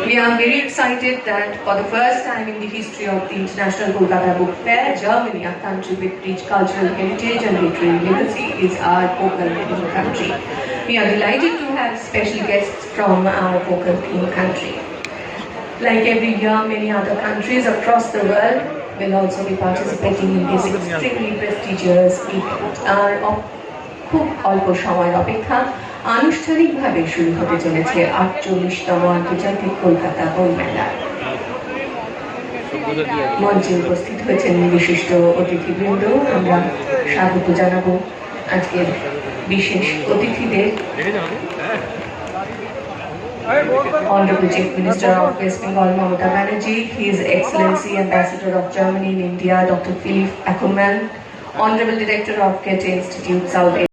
We are very excited that for the first time in the history of the International Kolkata Book Fair, Germany, a country with rich cultural heritage and literary legacy, is our vocal theme country. We are delighted to have special guests from our vocal theme country. Like every year, many other countries across the world will also be participating in this extremely prestigious event. খুব অল্প সময়ের অপেক্ষা আনুষ্ঠানিকভাবে শুরু হতে চলেছে 48তম আন্তর্জাতিক কলকাতা বই মেলা। মঞ্চে উপস্থিত হয়েছেন বিশিষ্ট অতিথিবৃন্দ। আমরা স্বাগত জানাবো আজকের বিশেষ অতিথিদের। Honorable Chief Minister of West Bengal, Mamata Banerjee, His Excellency Ambassador of Germany in India, Dr. Philipp Ackermann, Honorable Director of Goethe Institute, South